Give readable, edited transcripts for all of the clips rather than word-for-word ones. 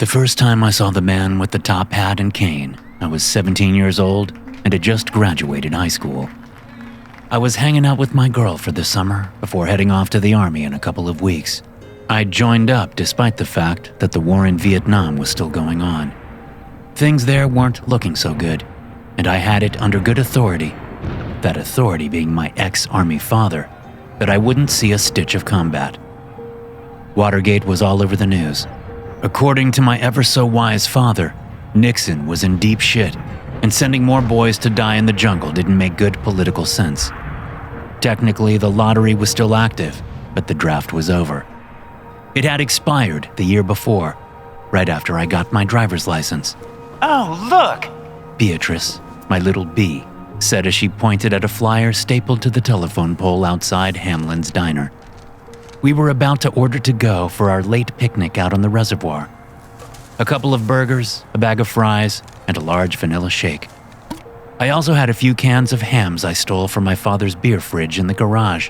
The first time I saw the man with the top hat and cane, I was 17 years old and had just graduated high school. I was hanging out with my girl for the summer before heading off to the army in a couple of weeks. I'd joined up despite the fact that the war in Vietnam was still going on. Things there weren't looking so good, and I had it under good authority, that authority being my ex-army father, that I wouldn't see a stitch of combat. Watergate was all over the news. According to my ever-so-wise father, Nixon was in deep shit, and sending more boys to die in the jungle didn't make good political sense. Technically, the lottery was still active, but the draft was over. It had expired the year before, right after I got my driver's license. "Oh, look!" Beatrice, my little B, said as she pointed at a flyer stapled to the telephone pole outside Hamlin's Diner. We were about to order to go for our late picnic out on the reservoir. A couple of burgers, a bag of fries, and a large vanilla shake. I also had a few cans of hams I stole from my father's beer fridge in the garage.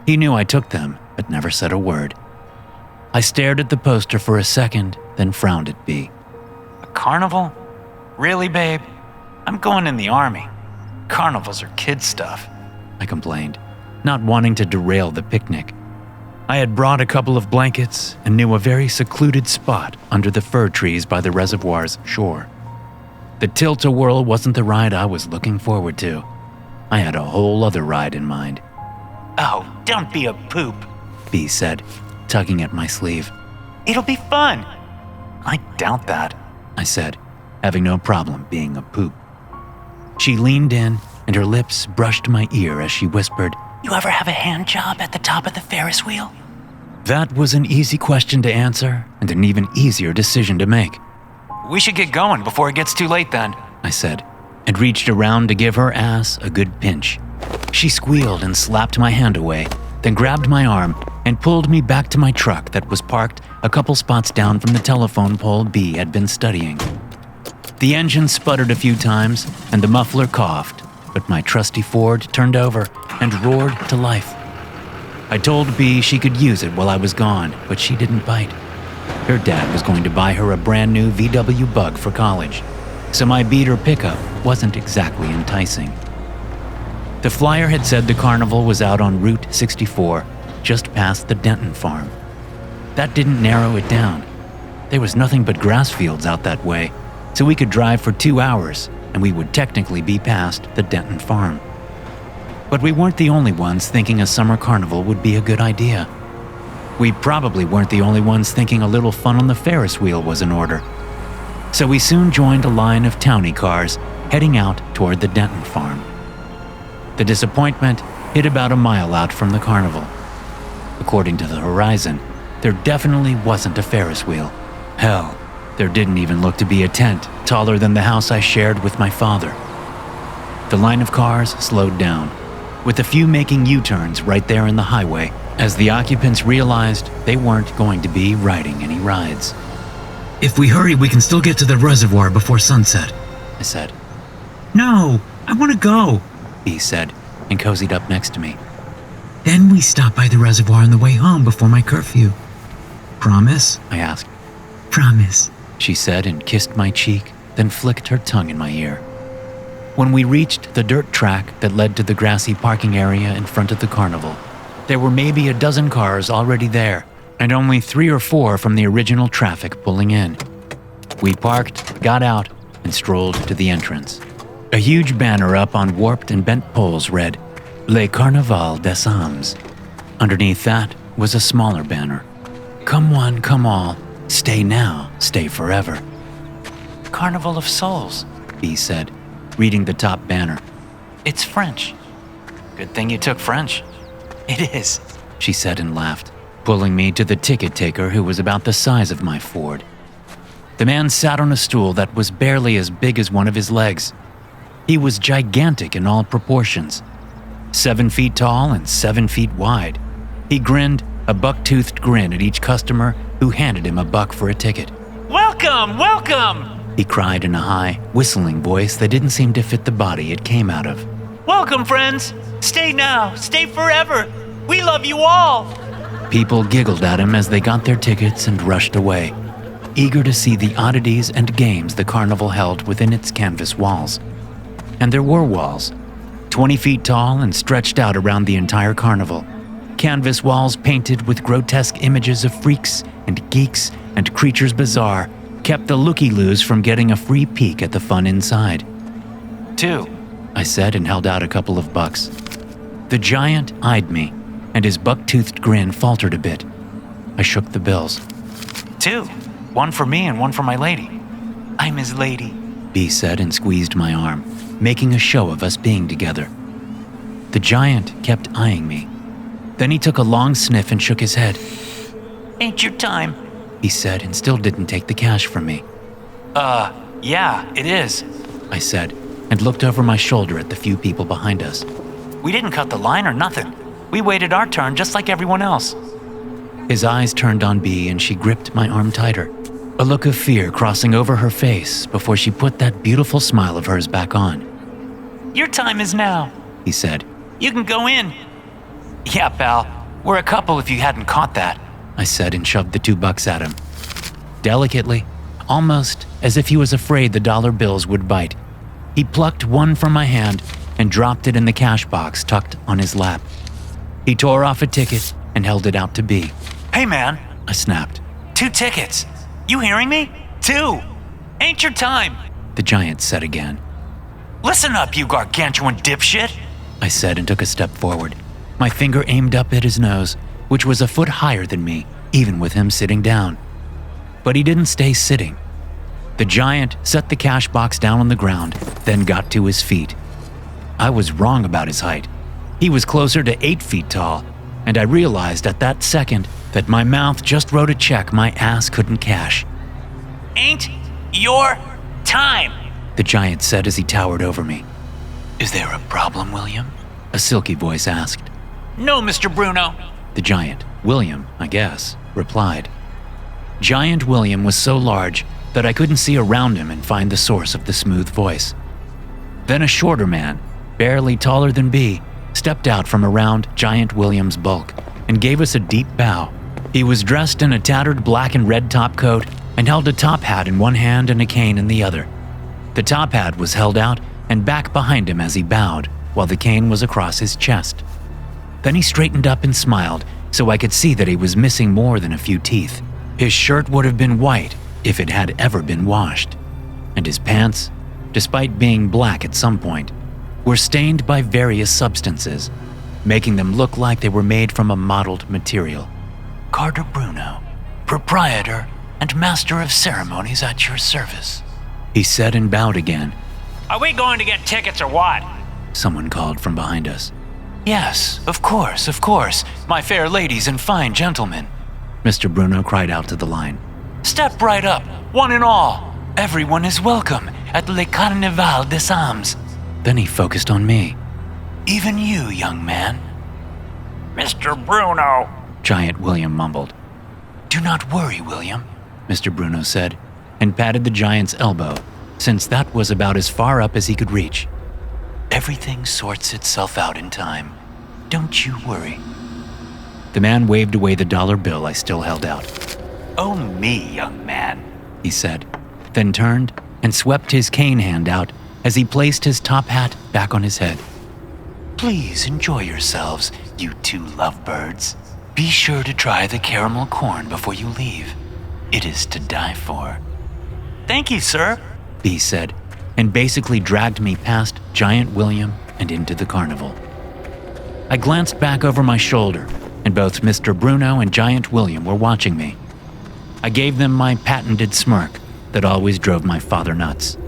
He knew I took them, but never said a word. I stared at the poster for a second, then frowned at B. "A carnival? Really, babe? I'm going in the army. Carnivals are kid stuff," I complained, not wanting to derail the picnic. I had brought a couple of blankets and knew a very secluded spot under the fir trees by the reservoir's shore. The tilt-a-whirl wasn't the ride I was looking forward to. I had a whole other ride in mind. "Oh, don't be a poop," B said, tugging at my sleeve. "It'll be fun." "I doubt that," I said, having no problem being a poop. She leaned in, and her lips brushed my ear as she whispered, "You ever have a hand job at the top of the Ferris wheel?" That was an easy question to answer and an even easier decision to make. "We should get going before it gets too late then," I said, and reached around to give her ass a good pinch. She squealed and slapped my hand away, then grabbed my arm and pulled me back to my truck that was parked a couple spots down from the telephone pole B had been studying. The engine sputtered a few times and the muffler coughed, but my trusty Ford turned over and roared to life. I told B she could use it while I was gone, but she didn't bite. Her dad was going to buy her a brand new VW Bug for college, so my beater pickup wasn't exactly enticing. The flyer had said the carnival was out on Route 64, just past the Denton farm. That didn't narrow it down. There was nothing but grass fields out that way, so we could drive for 2 hours and we would technically be past the Denton farm. But we weren't the only ones thinking a summer carnival would be a good idea. We probably weren't the only ones thinking a little fun on the Ferris wheel was in order. So we soon joined a line of townie cars heading out toward the Denton farm. The disappointment hit about a mile out from the carnival. According to the horizon, there definitely wasn't a Ferris wheel. Hell, there didn't even look to be a tent taller than the house I shared with my father. The line of cars slowed down, with a few making U-turns right there in the highway, as the occupants realized they weren't going to be riding any rides. "If we hurry, we can still get to the reservoir before sunset," I said. "No, I want to go," B said, and cozied up next to me. "Then we stop by the reservoir on the way home before my curfew. Promise?" I asked. "Promise," she said and kissed my cheek, then flicked her tongue in my ear. When we reached the dirt track that led to the grassy parking area in front of the carnival, there were maybe a dozen cars already there, and only 3 or 4 from the original traffic pulling in. We parked, got out, and strolled to the entrance. A huge banner up on warped and bent poles read, "Le Carnival des Âmes." Underneath that was a smaller banner, "Come one, come all, stay now, stay forever." "Carnival of Souls," B said, reading the top banner. "It's French. Good thing you took French." "It is," she said and laughed, pulling me to the ticket taker who was about the size of my Ford. The man sat on a stool that was barely as big as one of his legs. He was gigantic in all proportions, 7 feet tall and 7 feet wide. He grinned, a buck-toothed grin at each customer who handed him a buck for a ticket. "Welcome, welcome!" he cried in a high, whistling voice that didn't seem to fit the body it came out of. "Welcome, friends! Stay now, stay forever! We love you all!" People giggled at him as they got their tickets and rushed away. eager to see the oddities and games the carnival held within its canvas walls. And there were walls, 20 feet tall and stretched out around the entire carnival. Canvas walls painted with grotesque images of freaks and geeks and creatures bizarre kept the looky-loos from getting a free peek at the fun inside. 2. I said and held out a couple of bucks. The giant eyed me, and his buck-toothed grin faltered a bit. I shook the bills. 2. One for me and one for my lady. I'm his lady, B said and squeezed my arm, making a show of us being together. The giant kept eyeing me. Then he took a long sniff and shook his head. Ain't your time, He said and still didn't take the cash from me. Yeah, it is. I said and looked over my shoulder at the few people behind us. We didn't cut the line or nothing. We waited our turn just like everyone else. His eyes turned on B and she gripped my arm tighter, a look of fear crossing over her face before she put that beautiful smile of hers back on. Your time is now, He said. You can go in. Yeah, pal. We're a couple if you hadn't caught that. I said and shoved the $2 at him. Delicately, almost as if he was afraid the dollar bills would bite, he plucked one from my hand and dropped it in the cash box tucked on his lap. He tore off a ticket and held it out to B. Hey, man. I snapped. 2 tickets. You hearing me? 2. Ain't your time. The giant said again. Listen up, you gargantuan dipshit. I said and took a step forward, my finger aimed up at his nose, which was a foot higher than me, even with him sitting down. But he didn't stay sitting. The giant set the cash box down on the ground, then got to his feet. I was wrong about his height. He was closer to 8 feet tall, and I realized at that second that my mouth just wrote a check my ass couldn't cash. Ain't your time, The giant said as he towered over me. Is there a problem, William? A silky voice asked. No, Mr. Bruno. The giant, William, I guess, replied. Giant William was so large that I couldn't see around him and find the source of the smooth voice. Then a shorter man, barely taller than B, stepped out from around Giant William's bulk and gave us a deep bow. He was dressed in a tattered black and red topcoat and held a top hat in one hand and a cane in the other. The top hat was held out and back behind him as he bowed, while the cane was across his chest. Then he straightened up and smiled, so I could see that he was missing more than a few teeth. His shirt would have been white if it had ever been washed, and his pants, despite being black at some point, were stained by various substances, making them look like they were made from a mottled material. Carter Bruno, proprietor and master of ceremonies at your service, He said and bowed again. Are we going to get tickets or what? Someone called from behind us. Yes, of course, my fair ladies and fine gentlemen. Mr. Bruno cried out to the line. Step right up, one and all. Everyone is welcome at Le Carnival des Âmes. Then he focused on me. Even you, young man. Mr. Bruno, Giant William mumbled. Do not worry, William, Mr. Bruno said, and patted the giant's elbow, since that was about as far up as he could reach. Everything sorts itself out in time. Don't you worry. The man waved away the dollar bill I still held out. Oh me, young man, He said, then turned and swept his cane hand out as he placed his top hat back on his head. Please enjoy yourselves, you 2 lovebirds. Be sure to try the caramel corn before you leave. It is to die for. Thank you, sir, B said, and basically dragged me past Giant William and into the carnival. I glanced back over my shoulder, and both Mr. Bruno and Giant William were watching me. I gave them my patented smirk that always drove my father nuts.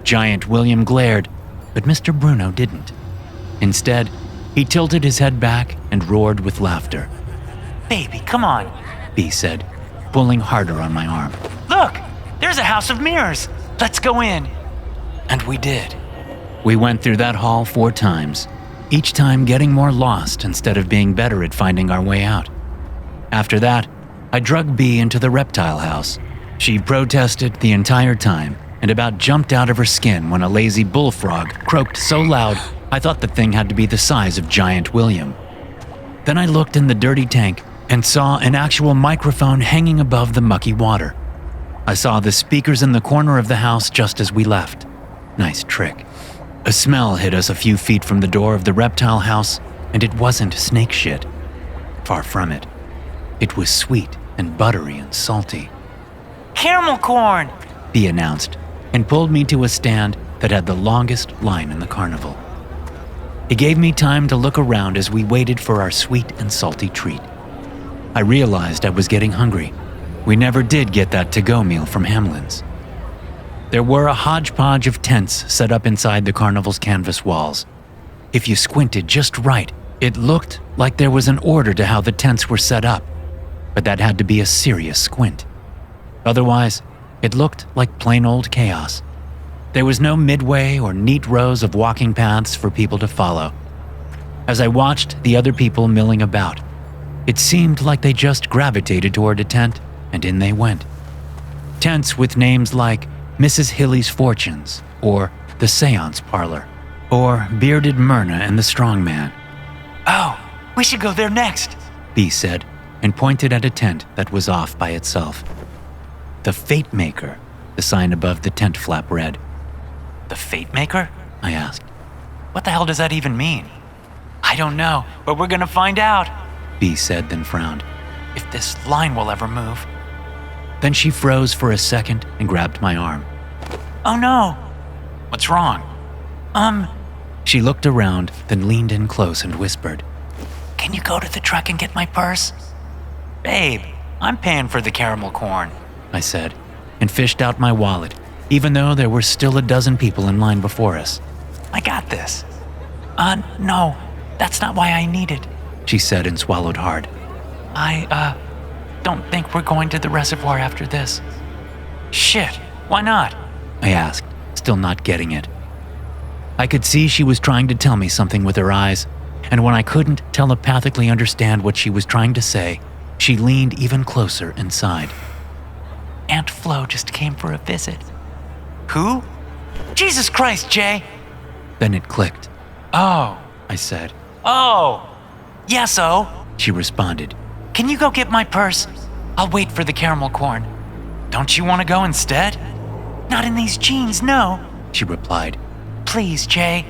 Giant William glared, but Mr. Bruno didn't. Instead, he tilted his head back and roared with laughter. Baby, come on, B said, pulling harder on my arm. Look, there's a house of mirrors. Let's go in. And we did. We went through that hall 4 times, each time getting more lost instead of being better at finding our way out. After that, I drug B into the reptile house. She protested the entire time and about jumped out of her skin when a lazy bullfrog croaked so loud I thought the thing had to be the size of Giant William. Then I looked in the dirty tank and saw an actual microphone hanging above the mucky water. I saw the speakers in the corner of the house just as we left. Nice trick. A smell hit us a few feet from the door of the reptile house, and it wasn't snake shit. Far from it. It was sweet and buttery and salty. Caramel corn! Bee announced, and pulled me to a stand that had the longest line in the carnival. It gave me time to look around as we waited for our sweet and salty treat. I realized I was getting hungry. We never did get that to-go meal from Hamlin's. There were a hodgepodge of tents set up inside the carnival's canvas walls. If you squinted just right, it looked like there was an order to how the tents were set up, but that had to be a serious squint. Otherwise, it looked like plain old chaos. There was no midway or neat rows of walking paths for people to follow. As I watched the other people milling about, it seemed like they just gravitated toward a tent, and in they went. Tents with names like Mrs. Hilly's Fortunes, or The Seance Parlor, or Bearded Myrna and the Strong Man. Oh, we should go there next, Bee said, and pointed at a tent that was off by itself. The Fate Maker, the sign above the tent flap read. The Fate Maker? I asked. What the hell does that even mean? I don't know, but we're gonna find out, Bee said, then frowned. If this line will ever move. Then she froze for a second and grabbed my arm. Oh no! What's wrong? She looked around, then leaned in close and whispered. Can you go to the truck and get my purse? Babe, I'm paying for the caramel corn, I said, and fished out my wallet, even though there were still a dozen people in line before us. I got this. No, that's not why I need it, she said and swallowed hard. I, don't think we're going to the reservoir after this. Shit, why not? I asked, still not getting it. I could see she was trying to tell me something with her eyes, and when I couldn't telepathically understand what she was trying to say, she leaned even closer inside. Aunt Flo just came for a visit. Who? Jesus Christ, Jay! Then it clicked. Oh, I said. Oh! Yes-o, she responded. Can you go get my purse? I'll wait for the caramel corn. Don't you want to go instead? Not in these jeans, no, she replied. Please, Jay.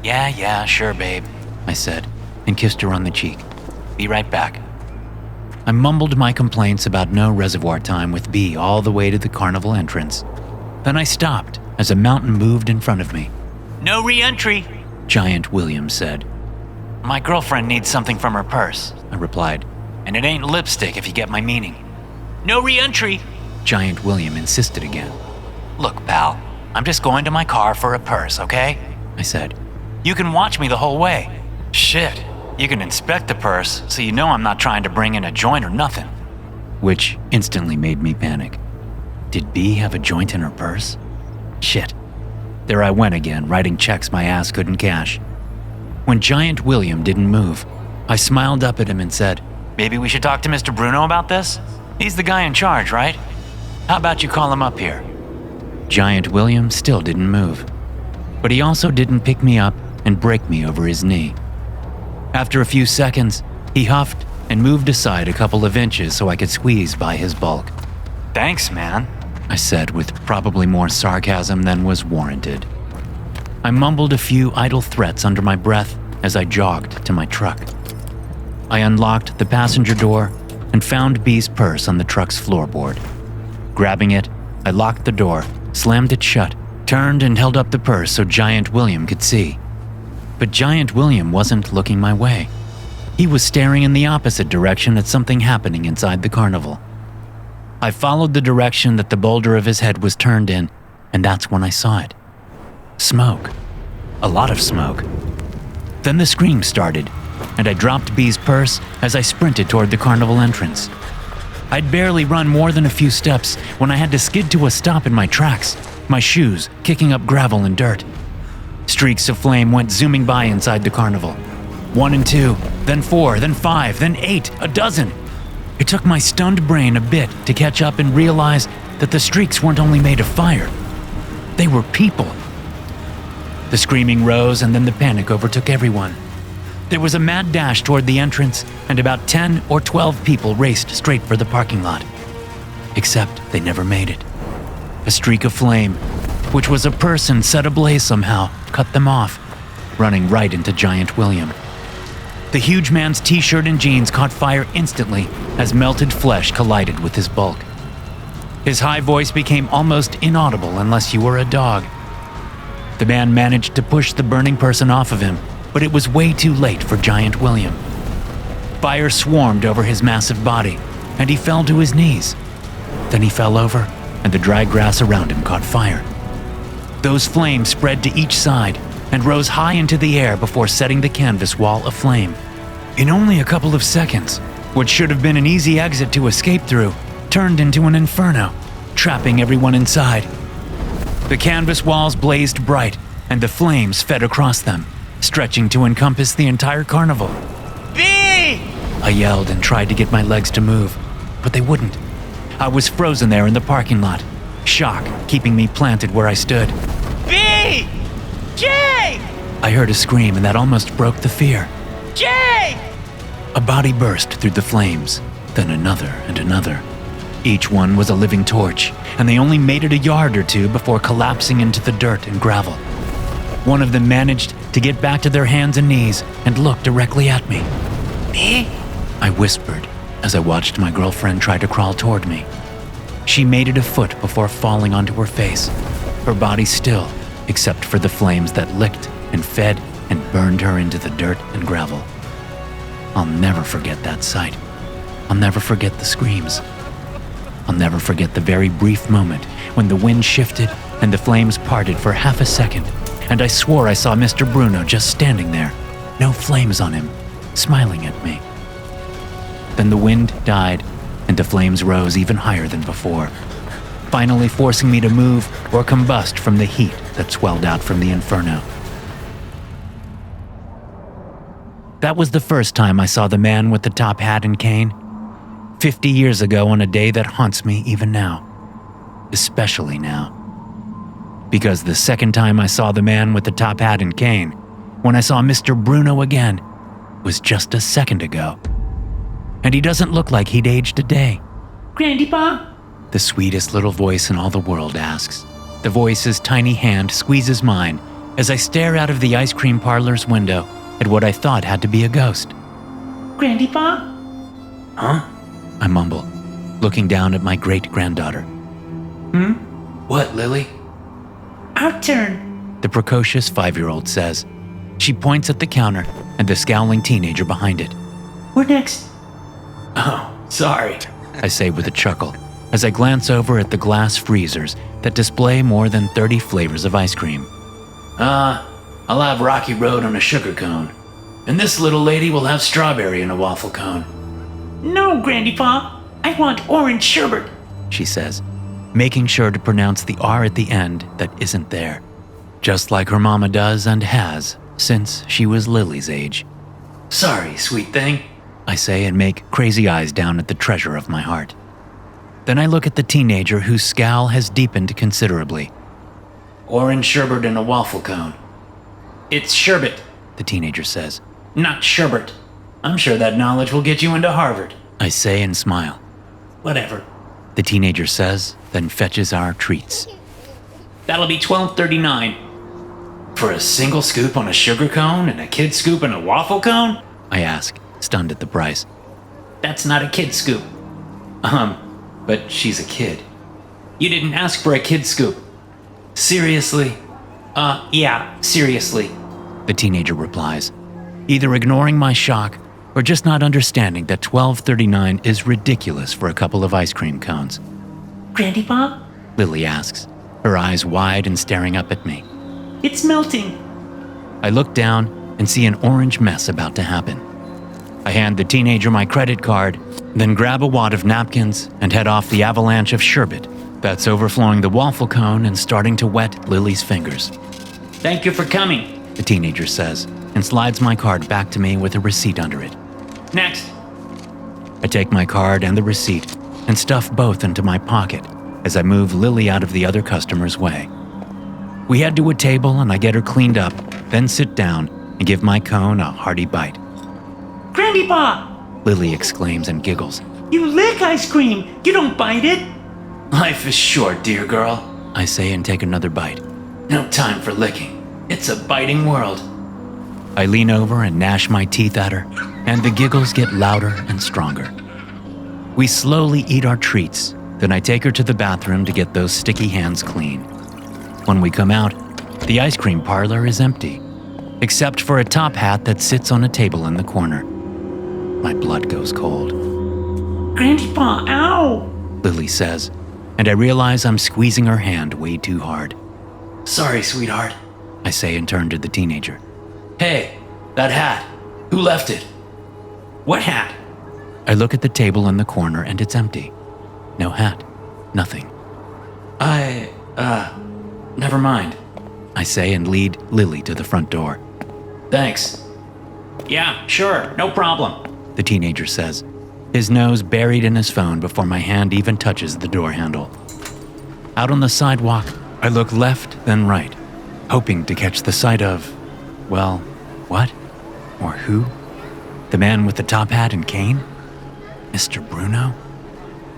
Yeah, sure, babe, I said, and kissed her on the cheek. Be right back. I mumbled my complaints about no reservoir time with Bee all the way to the carnival entrance. Then I stopped as a mountain moved in front of me. No re-entry, Giant William said. My girlfriend needs something from her purse, I replied. And it ain't lipstick if you get my meaning. No re-entry, Giant William insisted again. Look, pal, I'm just going to my car for a purse, okay? I said. You can watch me the whole way. Shit, you can inspect the purse so you know I'm not trying to bring in a joint or nothing. Which instantly made me panic. Did Bee have a joint in her purse? Shit. There I went again, writing checks my ass couldn't cash. When Giant William didn't move, I smiled up at him and said, Maybe we should talk to Mr. Bruno about this? He's the guy in charge, right? How about you call him up here? Giant William still didn't move, but he also didn't pick me up and break me over his knee. After a few seconds, he huffed and moved aside a couple of inches so I could squeeze by his bulk. Thanks, man, I said with probably more sarcasm than was warranted. I mumbled a few idle threats under my breath as I jogged to my truck. I unlocked the passenger door and found Bee's purse on the truck's floorboard. Grabbing it, I locked the door, slammed it shut, turned and held up the purse so Giant William could see. But Giant William wasn't looking my way. He was staring in the opposite direction at something happening inside the carnival. I followed the direction that the boulder of his head was turned in, and that's when I saw it. Smoke. A lot of smoke. Then the scream started, and I dropped Bee's purse as I sprinted toward the carnival entrance. I'd barely run more than a few steps when I had to skid to a stop in my tracks, my shoes kicking up gravel and dirt. Streaks of flame went zooming by inside the carnival. 1 and 2, then 4, then 5, then 8, a dozen. It took my stunned brain a bit to catch up and realize that the streaks weren't only made of fire. They were people. The screaming rose and then the panic overtook everyone. There was a mad dash toward the entrance, and about 10 or 12 people raced straight for the parking lot. except they never made it. A streak of flame, which was a person set ablaze somehow, cut them off, running right into Giant William. The huge man's t-shirt and jeans caught fire instantly as melted flesh collided with his bulk. His high voice became almost inaudible unless you were a dog. The man managed to push the burning person off of him, but it was way too late for Giant William. Fire swarmed over his massive body, and he fell to his knees. Then he fell over, and the dry grass around him caught fire. Those flames spread to each side and rose high into the air before setting the canvas wall aflame. In only a couple of seconds, what should have been an easy exit to escape through turned into an inferno, trapping everyone inside. The canvas walls blazed bright, and the flames fed across them, stretching to encompass the entire carnival. B! I yelled and tried to get my legs to move, but they wouldn't. I was frozen there in the parking lot, shock keeping me planted where I stood. B! J! I heard a scream, and that almost broke the fear. J! A body burst through the flames, then another and another. Each one was a living torch, and they only made it a yard or two before collapsing into the dirt and gravel. One of them managed to get back to their hands and knees and look directly at me. B? I whispered as I watched my girlfriend try to crawl toward me. She made it a foot before falling onto her face, her body still, except for the flames that licked and fed and burned her into the dirt and gravel. I'll never forget that sight. I'll never forget the screams. I'll never forget the very brief moment when the wind shifted and the flames parted for half a second, and I swore I saw Mr. Bruno just standing there, no flames on him, smiling at me. Then the wind died, and the flames rose even higher than before, finally forcing me to move or combust from the heat that swelled out from the inferno. That was the first time I saw the man with the top hat and cane. 50 years ago on a day that haunts me even now. Especially now. Because the second time I saw the man with the top hat and cane, when I saw Mr. Bruno again, was just a second ago. And he doesn't look like he'd aged a day. Grandpa? The sweetest little voice in all the world asks. The voice's tiny hand squeezes mine as I stare out of the ice cream parlor's window at what I thought had to be a ghost. Grandpa? Huh? I mumble, looking down at my great-granddaughter. What, Lily? Our turn. The precocious 5-year-old says. She points at the counter and the scowling teenager behind it. We're next. Oh, sorry. I say with a chuckle as I glance over at the glass freezers that display more than 30 flavors of ice cream. I'll have Rocky Road on a sugar cone. And this little lady will have strawberry in a waffle cone. No, Grandpa. I want orange sherbet. She says, making sure to pronounce the R at the end that isn't there, just like her mama does and has since she was Lily's age. Sorry, sweet thing. I say and make crazy eyes down at the treasure of my heart. Then I look at the teenager whose scowl has deepened considerably. Orange sherbet in a waffle cone. It's sherbet, The teenager says. not sherbet. I'm sure that knowledge will get you into Harvard. I say and smile. Whatever. The teenager says, then fetches our treats. That'll be $12.39. For a single scoop on a sugar cone and a kid scoop in a waffle cone? I ask, stunned at the price. That's not a kid scoop. But she's a kid. You didn't ask for a kid scoop. Seriously? Yeah, seriously. The teenager replies, either ignoring my shock or just not understanding that $12.39 is ridiculous for a couple of ice cream cones. Grandpa? Lily asks, her eyes wide and staring up at me. It's melting. I look down and see an orange mess about to happen. I hand the teenager my credit card, then grab a wad of napkins and head off the avalanche of sherbet that's overflowing the waffle cone and starting to wet Lily's fingers. Thank you for coming. The teenager says, and slides my card back to me with a receipt under it. Next. I take my card and the receipt and stuff both into my pocket as I move Lily out of the other customer's way. We head to a table and I get her cleaned up, then sit down and give my cone a hearty bite. Grandpa! Lily exclaims and giggles. You lick ice cream. You don't bite it. Life is short, dear girl, I say and take another bite. no time for licking. It's a biting world. I lean over and gnash my teeth at her, and the giggles get louder and stronger. We slowly eat our treats, then I take her to the bathroom to get those sticky hands clean. When we come out, the ice cream parlor is empty, except for a top hat that sits on a table in the corner. My blood goes cold. Grandpa, ow! Lily says, and I realize I'm squeezing her hand way too hard. Sorry, sweetheart. I say and turn to the teenager. Hey, that hat. Who left it? What hat? I look at the table in the corner and it's empty. No hat. Nothing. Never mind. I say and lead Lily to the front door. Thanks. Yeah, sure, no problem. The teenager says, his nose buried in his phone before my hand even touches the door handle. Out on the sidewalk, I look left, then right, hoping to catch the sight of, well, what? Or who? The man with the top hat and cane? Mr. Bruno?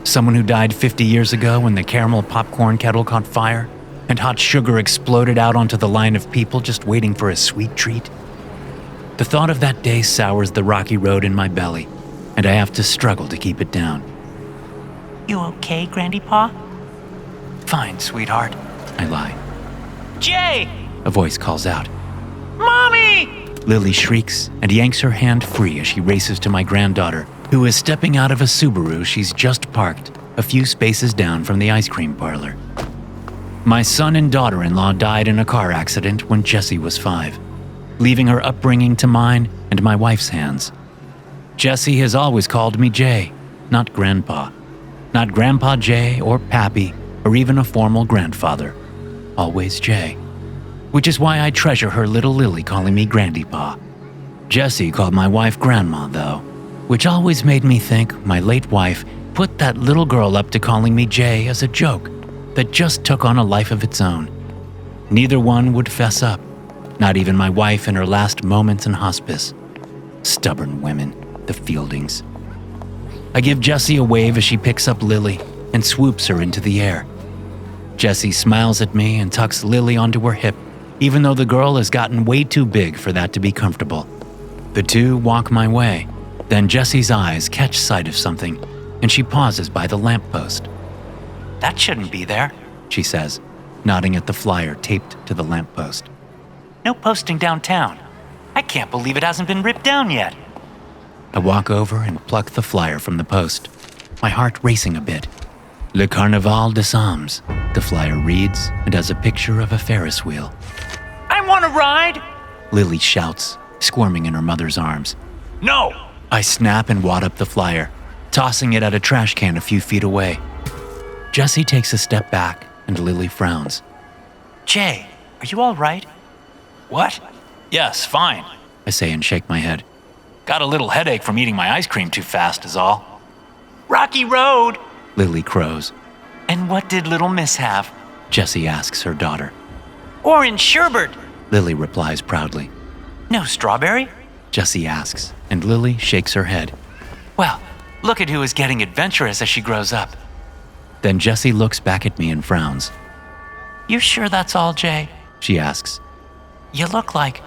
Someone who died 50 years ago when the caramel popcorn kettle caught fire and hot sugar exploded out onto the line of people just waiting for a sweet treat? The thought of that day sours the rocky road in my belly, and I have to struggle to keep it down. You okay, Grandpa? Fine, sweetheart, I lie. Jay! A voice calls out. Mommy! Lily shrieks and yanks her hand free as she races to my granddaughter, who is stepping out of a Subaru she's just parked a few spaces down from the ice cream parlor. My son and daughter-in-law died in a car accident when Jessie was 5, leaving her upbringing to mine and my wife's hands. Jessie has always called me Jay, not Grandpa. Not Grandpa Jay or Pappy or even a formal grandfather. Always Jay. Which is why I treasure her little Lily calling me Grandypa. Jessie called my wife Grandma, though, which always made me think my late wife put that little girl up to calling me Jay as a joke that just took on a life of its own. Neither one would fess up, not even my wife in her last moments in hospice. Stubborn women, the Fieldings. I give Jessie a wave as she picks up Lily and swoops her into the air. Jessie smiles at me and tucks Lily onto her hip, even though the girl has gotten way too big for that to be comfortable. The two walk my way. Then Jessie's eyes catch sight of something, and she pauses by the lamppost. That shouldn't be there. She says, nodding at the flyer taped to the lamppost. No posting downtown. I can't believe it hasn't been ripped down yet. I walk over and pluck the flyer from the post, my heart racing a bit. Le Carnival des Hommes, the flyer reads and has a picture of a Ferris wheel. I want to ride! Lily shouts, squirming in her mother's arms. No! I snap and wad up the flyer, tossing it at a trash can a few feet away. Jessie takes a step back and Lily frowns. Jay, are you all right? What? Yes, fine. I say and shake my head. Got a little headache from eating my ice cream too fast is all. Rocky Road! Lily crows. And what did little miss have? Jessie asks her daughter. Orange sherbet! Lily replies proudly. No strawberry? Jessie asks, and Lily shakes her head. Well, look at who is getting adventurous as she grows up. Then Jessie looks back at me and frowns. You sure that's all, Jay? She asks. You look like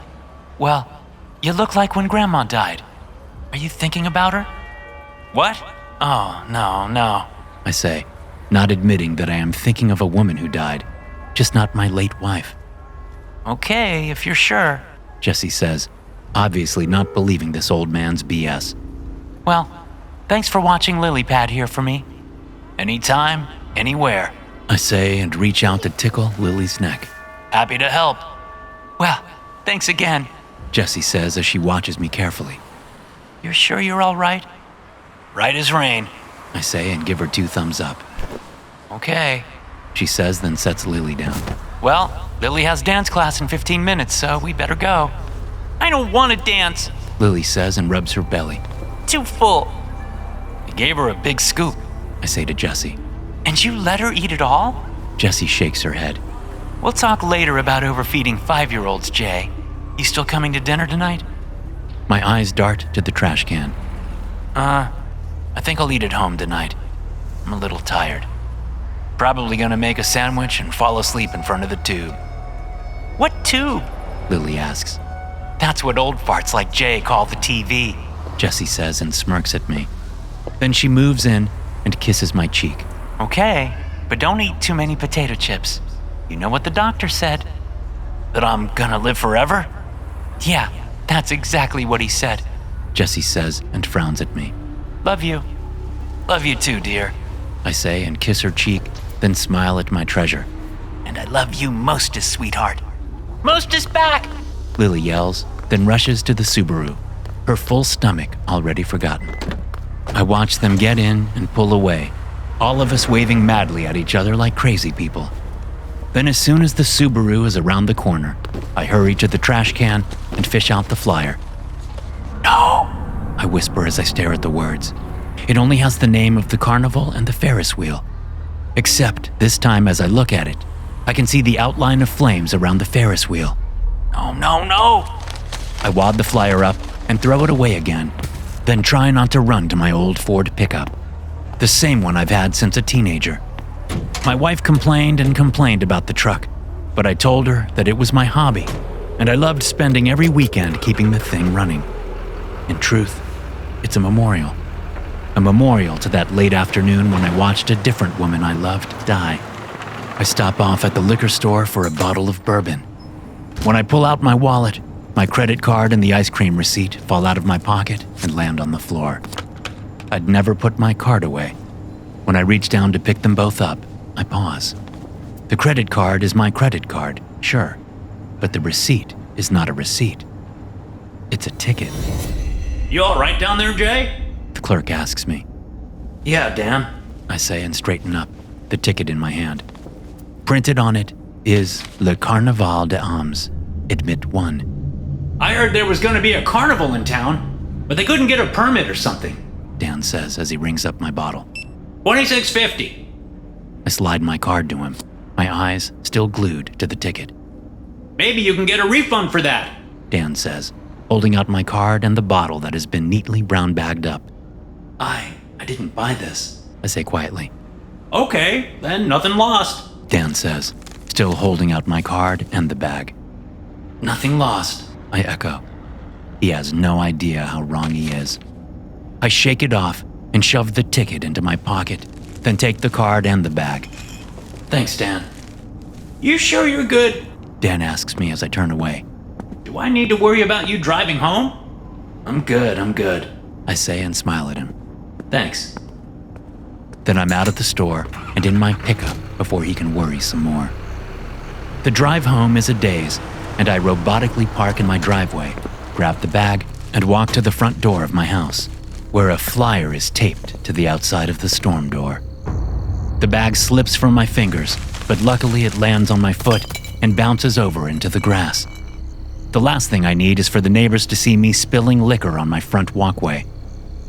when Grandma died. Are you thinking about her? What? Oh, no. I say, not admitting that I am thinking of a woman who died, just not my late wife. Okay, if you're sure. Jessie says, obviously not believing this old man's BS. Well, thanks for watching Lily Pad here for me. Anytime, anywhere. I say and reach out to tickle Lily's neck. Happy to help. Well, thanks again. Jessie says as she watches me carefully. You're sure you're all right? Right as rain. I say and give her 2 thumbs up. Okay. She says, then sets Lily down. Well, Lily has dance class in 15 minutes, so we better go. I don't want to dance, Lily says and rubs her belly. Too full. You gave her a big scoop. I say to Jessie. And you let her eat it all? Jessie shakes her head. We'll talk later about overfeeding 5-year-olds, Jay. You still coming to dinner tonight? My eyes dart to the trash can. I think I'll eat at home tonight. I'm a little tired. Probably gonna make a sandwich and fall asleep in front of the tube. What tube? Lily asks. That's what old farts like Jay call the TV. Jessie says and smirks at me. Then she moves in and kisses my cheek. Okay, but don't eat too many potato chips. You know what the doctor said? That I'm gonna live forever? Yeah, that's exactly what he said. Jessie says and frowns at me. Love you. Love you too, dear. I say and kiss her cheek, then smile at my treasure. And I love you mostest, sweetheart. Mostest back! Lily yells, then rushes to the Subaru, her full stomach already forgotten. I watch them get in and pull away, all of us waving madly at each other like crazy people. Then as soon as the Subaru is around the corner, I hurry to the trash can and fish out the flyer. No! I whisper as I stare at the words. It only has the name of the Carnival and the Ferris wheel. Except this time as I look at it, I can see the outline of flames around the Ferris wheel. No, no, no! I wad the flyer up and throw it away again, then try not to run to my old Ford pickup, the same one I've had since a teenager. My wife complained and complained about the truck, but I told her that it was my hobby, and I loved spending every weekend keeping the thing running. In truth, it's a memorial. A memorial to that late afternoon when I watched a different woman I loved die. I stop off at the liquor store for a bottle of bourbon. When I pull out my wallet, my credit card and the ice cream receipt fall out of my pocket and land on the floor. I'd never put my card away. When I reach down to pick them both up, I pause. The credit card is my credit card, sure, but the receipt is not a receipt. It's a ticket. You all right down there, Jay? The clerk asks me. Yeah, Dan. I say and straighten up, the ticket in my hand. Printed on it is Le Carnival des Hommes, Admit 1. I heard there was gonna be a carnival in town, but they couldn't get a permit or something. Dan says as he rings up my bottle. $26.50. I slide my card to him, my eyes still glued to the ticket. Maybe you can get a refund for that, Dan says, holding out my card and the bottle that has been neatly brown bagged up. I didn't buy this, I say quietly. Okay, then nothing lost, Dan says, still holding out my card and the bag. Nothing lost, I echo. He has no idea how wrong he is. I shake it off and shove the ticket into my pocket, then take the card and the bag. Thanks, Dan. You sure you're good? Dan asks me as I turn away. Do I need to worry about you driving home? I'm good, I say and smile at him. Thanks. Then I'm out of the store and in my pickup before he can worry some more. The drive home is a daze, and I robotically park in my driveway, grab the bag, and walk to the front door of my house, where a flyer is taped to the outside of the storm door. The bag slips from my fingers, but luckily it lands on my foot and bounces over into the grass. The last thing I need is for the neighbors to see me spilling liquor on my front walkway.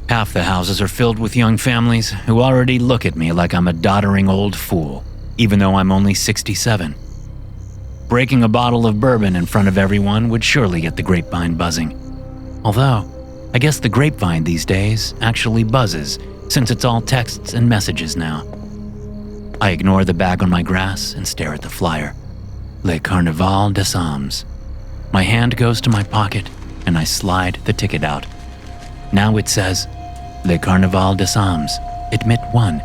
Half the houses are filled with young families who already look at me like I'm a doddering old fool, even though I'm only 67. Breaking a bottle of bourbon in front of everyone would surely get the grapevine buzzing. Although, I guess the grapevine these days actually buzzes, since it's all texts and messages now. I ignore the bag on my grass and stare at the flyer. Le Carnival des Hommes. My hand goes to my pocket and I slide the ticket out. Now it says, Le Carnival des Hommes, Admit 1,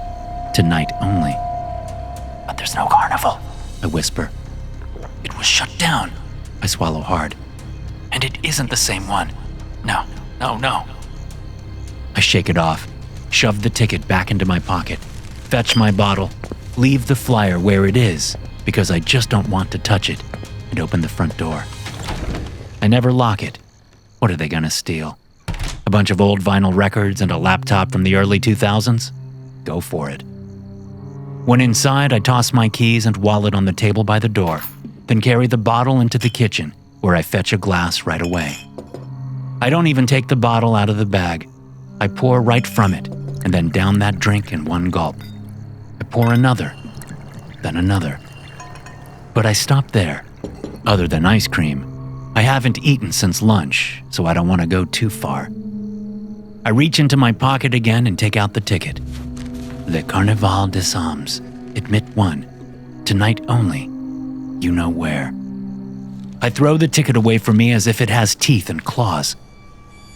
tonight only. But there's no carnival, I whisper. It was shut down. I swallow hard. And it isn't the same one. No. I shake it off, shove the ticket back into my pocket, fetch my bottle, leave the flyer where it is because I just don't want to touch it, and open the front door. I never lock it. What are they gonna steal? A bunch of old vinyl records and a laptop from the early 2000s? Go for it. When inside, I toss my keys and wallet on the table by the door, then carry the bottle into the kitchen, where I fetch a glass right away. I don't even take the bottle out of the bag. I pour right from it, and then down that drink in one gulp. I pour another, then another. But I stop there. Other than ice cream, I haven't eaten since lunch, so I don't want to go too far. I reach into my pocket again and take out the ticket. Le Carnival des Hommes, admit 1, tonight only, you know where. I throw the ticket away from me as if it has teeth and claws.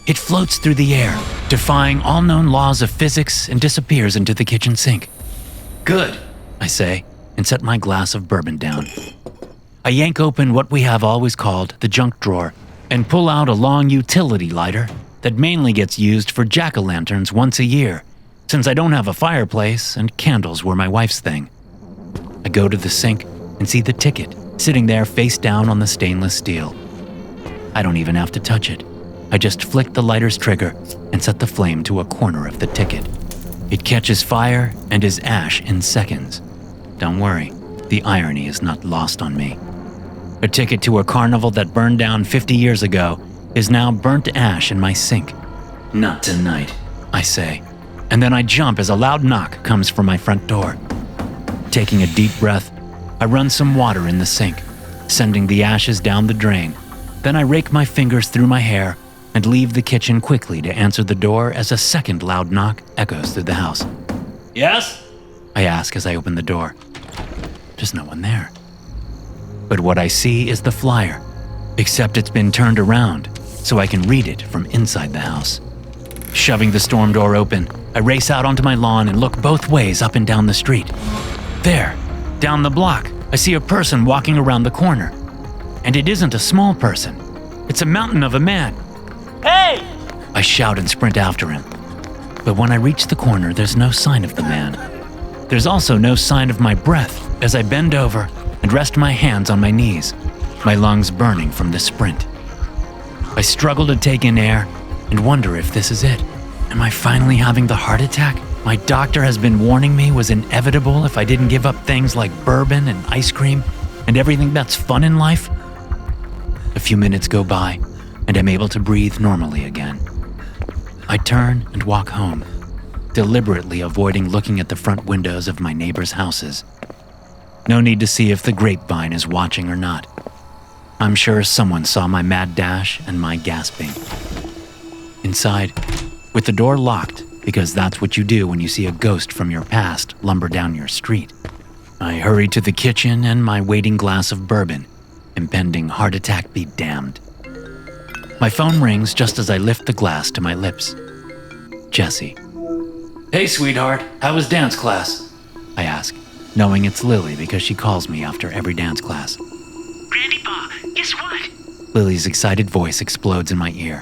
It floats through the air, defying all known laws of physics, and disappears into the kitchen sink. Good, I say, and set my glass of bourbon down. I yank open what we have always called the junk drawer and pull out a long utility lighter that mainly gets used for jack-o'-lanterns once a year, since I don't have a fireplace and candles were my wife's thing. I go to the sink and see the ticket sitting there face down on the stainless steel. I don't even have to touch it. I just flick the lighter's trigger and set the flame to a corner of the ticket. It catches fire and is ash in seconds. Don't worry, the irony is not lost on me. A ticket to a carnival that burned down 50 years ago is now burnt ash in my sink. Not tonight, I say, and then I jump as a loud knock comes from my front door. Taking a deep breath, I run some water in the sink, sending the ashes down the drain. Then I rake my fingers through my hair and leave the kitchen quickly to answer the door as a second loud knock echoes through the house. Yes? I ask as I open the door. There's no one there. But what I see is the flyer, except it's been turned around so I can read it from inside the house. Shoving the storm door open, I race out onto my lawn and look both ways up and down the street. There, down the block, I see a person walking around the corner. And it isn't a small person. It's a mountain of a man. Hey! I shout and sprint after him. But when I reach the corner, there's no sign of the man. There's also no sign of my breath as I bend over and rest my hands on my knees, my lungs burning from the sprint. I struggle to take in air and wonder if this is it. Am I finally having the heart attack my doctor has been warning me was inevitable if I didn't give up things like bourbon and ice cream and everything that's fun in life? A few minutes go by, and I'm able to breathe normally again. I turn and walk home, deliberately avoiding looking at the front windows of my neighbors' houses. No need to see if the grapevine is watching or not. I'm sure someone saw my mad dash and my gasping. Inside, with the door locked, because that's what you do when you see a ghost from your past lumber down your street, I hurry to the kitchen and my waiting glass of bourbon, impending heart attack be damned. My phone rings just as I lift the glass to my lips. Jessie. Hey, sweetheart, how was dance class? I ask, knowing it's Lily because she calls me after every dance class. Grandpa, guess what? Lily's excited voice explodes in my ear.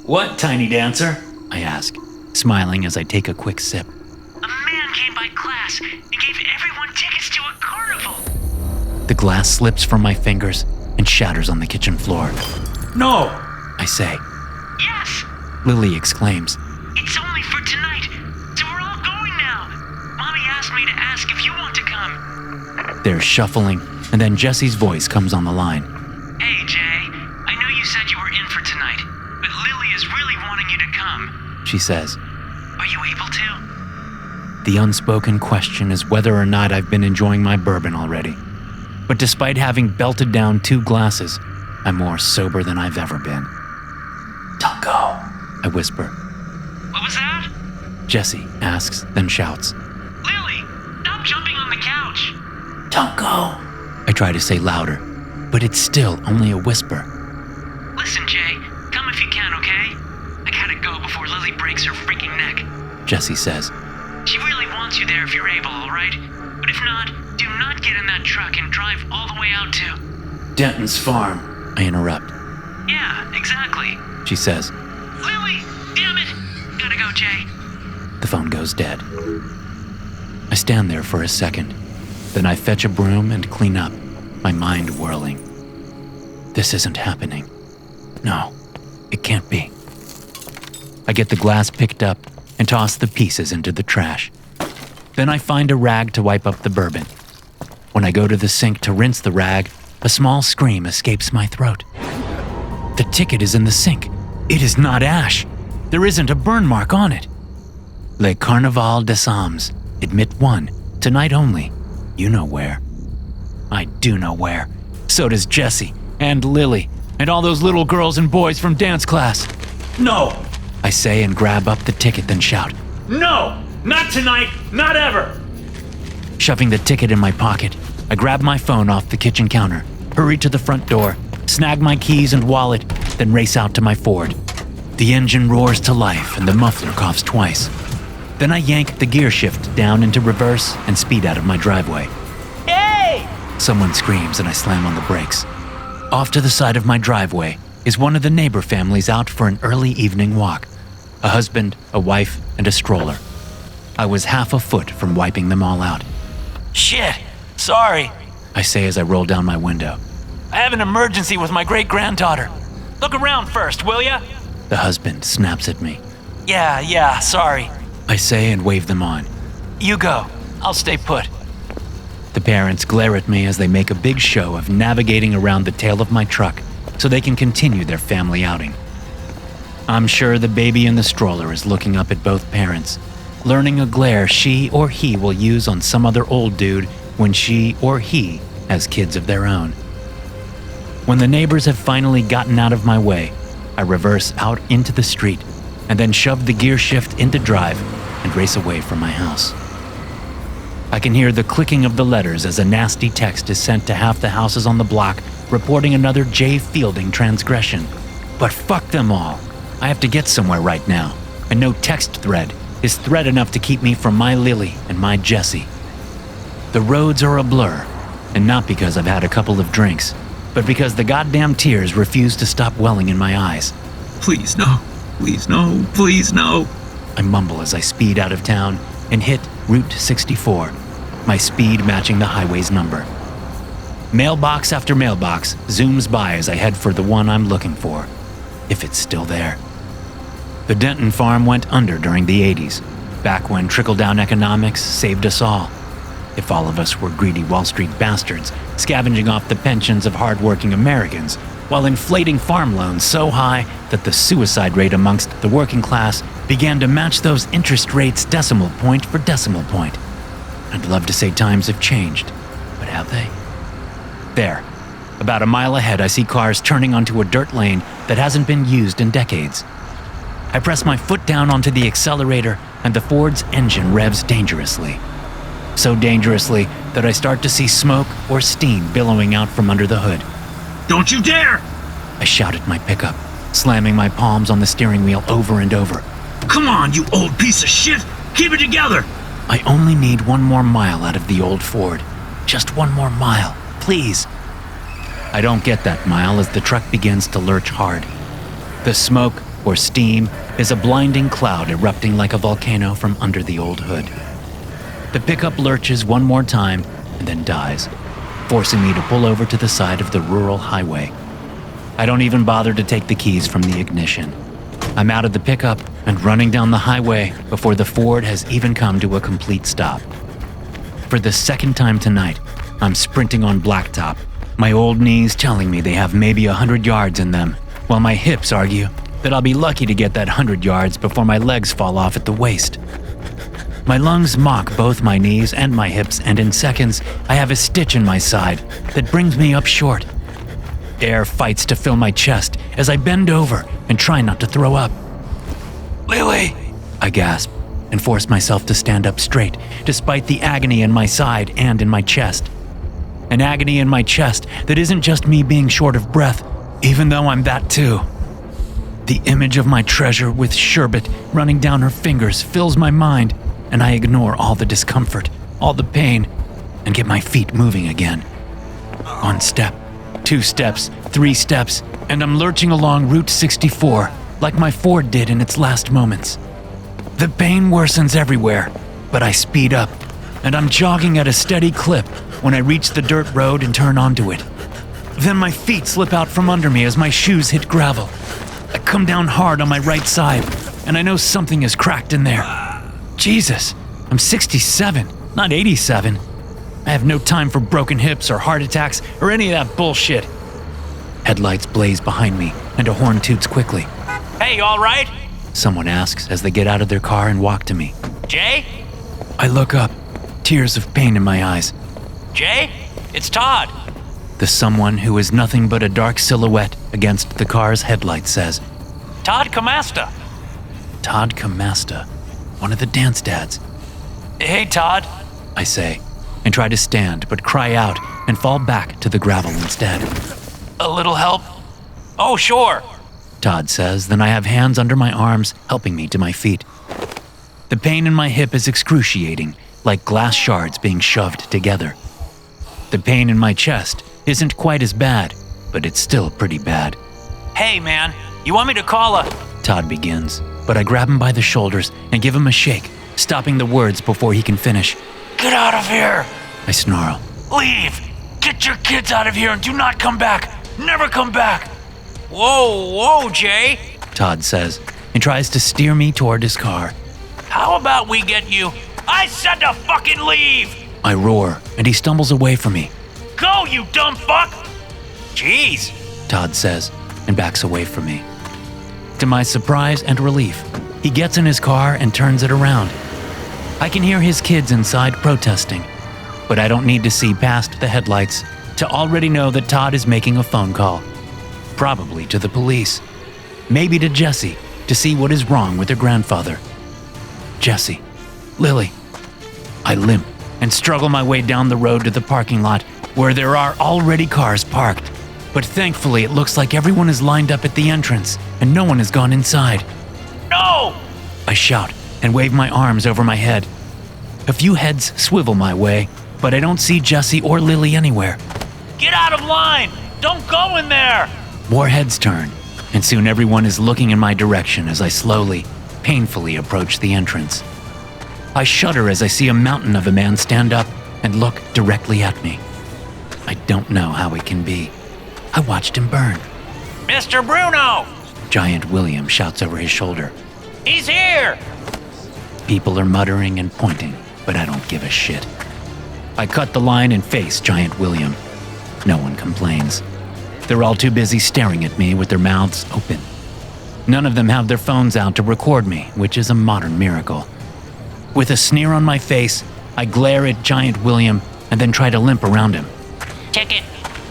What, tiny dancer? I ask, smiling as I take a quick sip. A man came by class and gave everyone tickets to a carnival. The glass slips from my fingers and shatters on the kitchen floor. No, I say. Yes, Lily exclaims. it's only for tonight, so we're all going now. Mommy asked me to ask if you want to come. There's shuffling, and then Jessie's voice comes on the line. Hey, Jay, I know you said you were in for tonight, but Lily is really wanting you to come. She says. Are you able to? The unspoken question is whether or not I've been enjoying my bourbon already. But despite having belted down 2 glasses, I'm more sober than I've ever been. Don't go, I whisper. What was that? Jessie asks, then shouts. Lily, stop jumping on the couch. Don't go, I try to say louder, but it's still only a whisper. Listen, Jay, come if you can, okay? I gotta go before Lily breaks her freaking neck. Jessie says. She really wants you there if you're able, all right? But if not, do not get in that truck and drive all the way out to... Denton's farm, I interrupt. Yeah, exactly. She says. Lily, damn it! Gotta go, Jay. The phone goes dead. I stand there for a second. Then I fetch a broom and clean up, my mind whirling. This isn't happening. No, it can't be. I get the glass picked up and toss the pieces into the trash. Then I find a rag to wipe up the bourbon. When I go to the sink to rinse the rag, a small scream escapes my throat. The ticket is in the sink. It is not ash. There isn't a burn mark on it. Le Carnival des Âmes, admit 1, tonight only. You know where. I do know where. So does Jessie, and Lily, and all those little girls and boys from dance class. No, I say and grab up the ticket, then shout. No, not tonight, not ever. Shoving the ticket in my pocket, I grab my phone off the kitchen counter, hurry to the front door, snag my keys and wallet, then race out to my Ford. The engine roars to life and the muffler coughs twice. Then I yank the gear shift down into reverse and speed out of my driveway. Hey! Someone screams and I slam on the brakes. Off to the side of my driveway is one of the neighbor families out for an early evening walk. A husband, a wife, and a stroller. I was half a foot from wiping them all out. Shit, sorry. I say as I roll down my window. I have an emergency with my great-granddaughter. Look around first, will ya? The husband snaps at me. Yeah, sorry. I say and wave them on. You go. I'll stay put. The parents glare at me as they make a big show of navigating around the tail of my truck so they can continue their family outing. I'm sure the baby in the stroller is looking up at both parents, learning a glare she or he will use on some other old dude when she or he has kids of their own. When the neighbors have finally gotten out of my way, I reverse out into the street and then shove the gear shift into drive and race away from my house. I can hear the clicking of the letters as a nasty text is sent to half the houses on the block reporting another Jay Fielding transgression. But fuck them all. I have to get somewhere right now, and no text thread is thread enough to keep me from my Lily and my Jessie. The roads are a blur, and not because I've had a couple of drinks, but because the goddamn tears refuse to stop welling in my eyes. Please no. Please no. Please no. I mumble as I speed out of town and hit Route 64, my speed matching the highway's number. Mailbox after mailbox zooms by as I head for the one I'm looking for, if it's still there. The Denton farm went under during the 80s, back when trickle-down economics saved us all. If all of us were greedy Wall Street bastards scavenging off the pensions of hard-working Americans while inflating farm loans so high that the suicide rate amongst the working class began to match those interest rates decimal point for decimal point. I'd love to say times have changed, but have they? There, about a mile ahead, I see cars turning onto a dirt lane that hasn't been used in decades. I press my foot down onto the accelerator and the Ford's engine revs dangerously. So dangerously that I start to see smoke or steam billowing out from under the hood. Don't you dare! I shout at my pickup, slamming my palms on the steering wheel over and over. Come on, you old piece of shit! Keep it together! I only need one more mile out of the old Ford. Just one more mile, please. I don't get that mile as the truck begins to lurch hard. The smoke, or steam, is a blinding cloud erupting like a volcano from under the old hood. The pickup lurches one more time and then dies, forcing me to pull over to the side of the rural highway. I don't even bother to take the keys from the ignition. I'm out of the pickup and running down the highway before the Ford has even come to a complete stop. For the second time tonight, I'm sprinting on blacktop, my old knees telling me they have maybe 100 yards in them, while my hips argue that I'll be lucky to get that 100 yards before my legs fall off at the waist. My lungs mock both my knees and my hips, and in seconds, I have a stitch in my side that brings me up short. Air fights to fill my chest as I bend over and try not to throw up. "Lily!" I gasp and force myself to stand up straight, despite the agony in my side and in my chest. An agony in my chest that isn't just me being short of breath, even though I'm that too. The image of my treasure with sherbet running down her fingers fills my mind, and I ignore all the discomfort, all the pain, and get my feet moving again. 1 step, 2 steps, 3 steps, and I'm lurching along Route 64 like my Ford did in its last moments. The pain worsens everywhere, but I speed up, and I'm jogging at a steady clip when I reach the dirt road and turn onto it. Then my feet slip out from under me as my shoes hit gravel. I come down hard on my right side, and I know something is cracked in there. Jesus, I'm 67, not 87. I have no time for broken hips or heart attacks or any of that bullshit. Headlights blaze behind me, and a horn toots quickly. Hey, you all right? Someone asks as they get out of their car and walk to me. Jay? I look up, tears of pain in my eyes. Jay? It's Todd. The someone who is nothing but a dark silhouette against the car's headlights says, Todd Camasta. Todd Camasta, one of the dance dads. Hey, Todd. I say, and try to stand but cry out and fall back to the gravel instead. A little help? Oh, sure. Todd says, then I have hands under my arms helping me to my feet. The pain in my hip is excruciating, like glass shards being shoved together. The pain in my chest isn't quite as bad, but it's still pretty bad. Hey, man, you want me to call a... Todd begins, but I grab him by the shoulders and give him a shake, stopping the words before he can finish. Get out of here! I snarl. Leave! Get your kids out of here and do not come back! Never come back! Whoa, Jay! Todd says, and tries to steer me toward his car. How about we get you... I said to fucking leave! I roar, and he stumbles away from me. Go, you dumb fuck! Jeez! Todd says, and backs away from me. To my surprise and relief, he gets in his car and turns it around. I can hear his kids inside protesting, but I don't need to see past the headlights to already know that Todd is making a phone call. Probably to the police. Maybe to Jessie to see what is wrong with her grandfather. Jessie. Lily. I limp and struggle my way down the road to the parking lot where there are already cars parked. But thankfully it looks like everyone is lined up at the entrance and no one has gone inside. No! I shout and wave my arms over my head. A few heads swivel my way, but I don't see Jessie or Lily anywhere. Get out of line! Don't go in there! More heads turn, and soon everyone is looking in my direction as I slowly, painfully approach the entrance. I shudder as I see a mountain of a man stand up and look directly at me. I don't know how it can be. I watched him burn. Mr. Bruno! Giant William shouts over his shoulder. He's here! People are muttering and pointing, but I don't give a shit. I cut the line and face Giant William. No one complains. They're all too busy staring at me with their mouths open. None of them have their phones out to record me, which is a modern miracle. With a sneer on my face, I glare at Giant William and then try to limp around him. Ticket!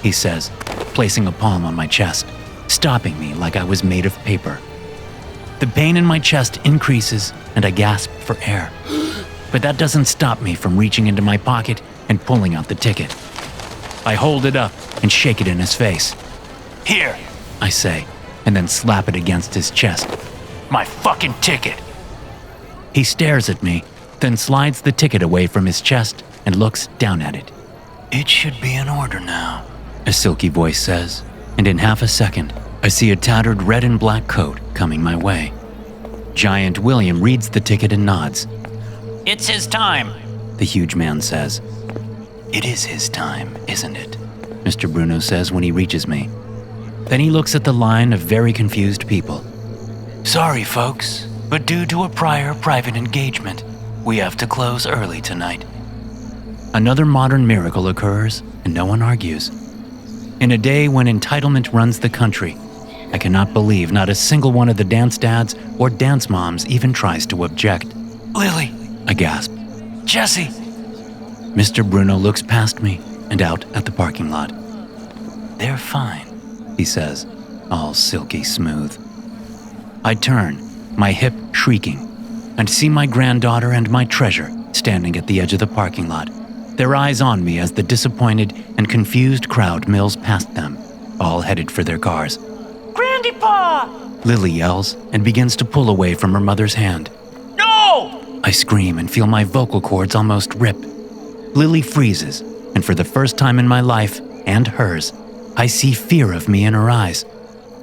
He says, placing a palm on my chest, stopping me like I was made of paper. The pain in my chest increases and I gasp for air. But that doesn't stop me from reaching into my pocket and pulling out the ticket. I hold it up and shake it in his face. Here, I say, and then slap it against his chest. my fucking ticket! He stares at me, then slides the ticket away from his chest and looks down at it. It should be in order now, A silky voice says, and in half a second, I see a tattered red and black coat coming my way. Giant William reads the ticket and nods. It's his time! The huge man says. It is his time, isn't it? Mr. Bruno says when he reaches me. Then he looks at the line of very confused people. Sorry, folks, but due to a prior private engagement, we have to close early tonight. Another modern miracle occurs, and no one argues. In a day when entitlement runs the country, I cannot believe not a single one of the dance dads or dance moms even tries to object. Lily, I gasp. Jessie, Mr. Bruno looks past me and out at the parking lot. they're fine. He says, all silky smooth. I turn, my hip shrieking, and see my granddaughter and my treasure standing at the edge of the parking lot, their eyes on me as the disappointed and confused crowd mills past them, all headed for their cars. Grandypa! Lily yells and begins to pull away from her mother's hand. No! I scream and feel my vocal cords almost rip. Lily freezes, and for the first time in my life, and hers, I see fear of me in her eyes.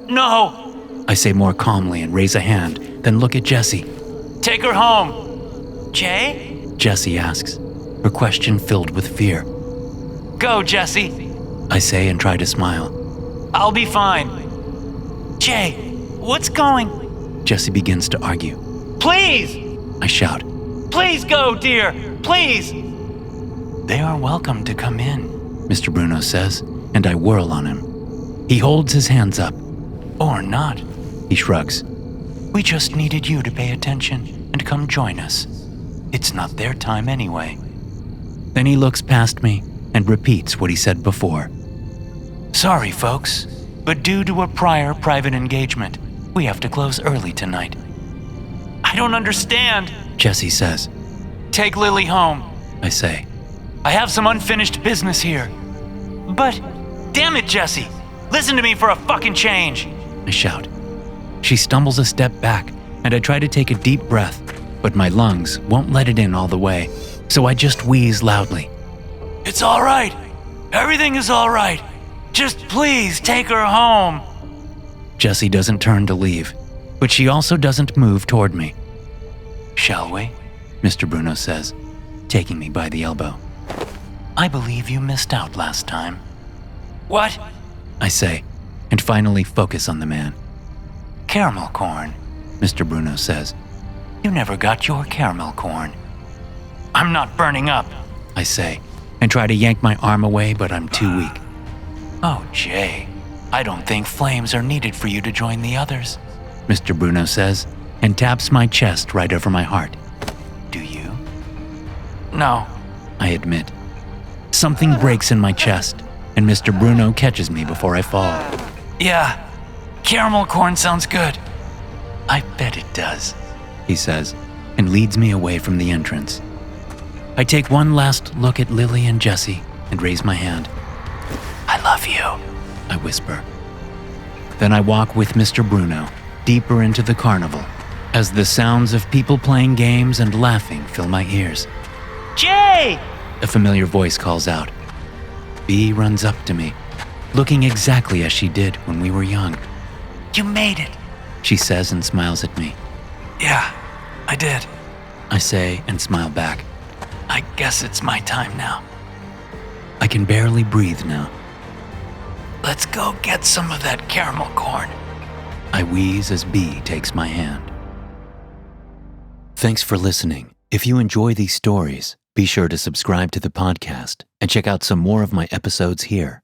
No! I say more calmly and raise a hand, then look at Jessie. Take her home! Jay? Jessie asks, her question filled with fear. Go, Jessie! I say and try to smile. I'll be fine. Jay, what's going? Jessie begins to argue. Please! I shout. Please go, dear! Please! They are welcome to come in. Mr. Bruno says, and I whirl on him. He holds his hands up. Or not. He shrugs. We just needed you to pay attention and come join us. It's not their time anyway. Then he looks past me and repeats what he said before. Sorry, folks, but due to a prior private engagement, we have to close early tonight. I don't understand. Jessie says. Take Lily home. I say. I have some unfinished business here. But, damn it, Jesse! Listen to me for a fucking change! I shout. She stumbles a step back, and I try to take a deep breath, but my lungs won't let it in all the way, so I just wheeze loudly. It's all right. Everything is all right. Just please take her home. Jessie doesn't turn to leave, but she also doesn't move toward me. Shall we? Mr. Bruno says, taking me by the elbow. I believe you missed out last time. What? I say, and finally focus on the man. Caramel corn. Mr. Bruno says. You never got your caramel corn. I'm not burning up, I say, and try to yank my arm away, but I'm too weak. Oh, Jay, I don't think flames are needed for you to join the others. Mr. Bruno says, and taps my chest right over my heart. Do you? No. I admit. Something breaks in my chest, and Mr. Bruno catches me before I fall. Yeah, caramel corn sounds good. I bet it does, he says, and leads me away from the entrance. I take one last look at Lily and Jessie and raise my hand. I love you, I whisper. Then I walk with Mr. Bruno deeper into the carnival as the sounds of people playing games and laughing fill my ears. Jay! A familiar voice calls out. Bee runs up to me, looking exactly as she did when we were young. You made it, she says and smiles at me. Yeah, I did. I say and smile back. I guess it's my time now. I can barely breathe now. Let's go get some of that caramel corn. I wheeze as Bee takes my hand. Thanks for listening. If you enjoy these stories, be sure to subscribe to the podcast and check out some more of my episodes here.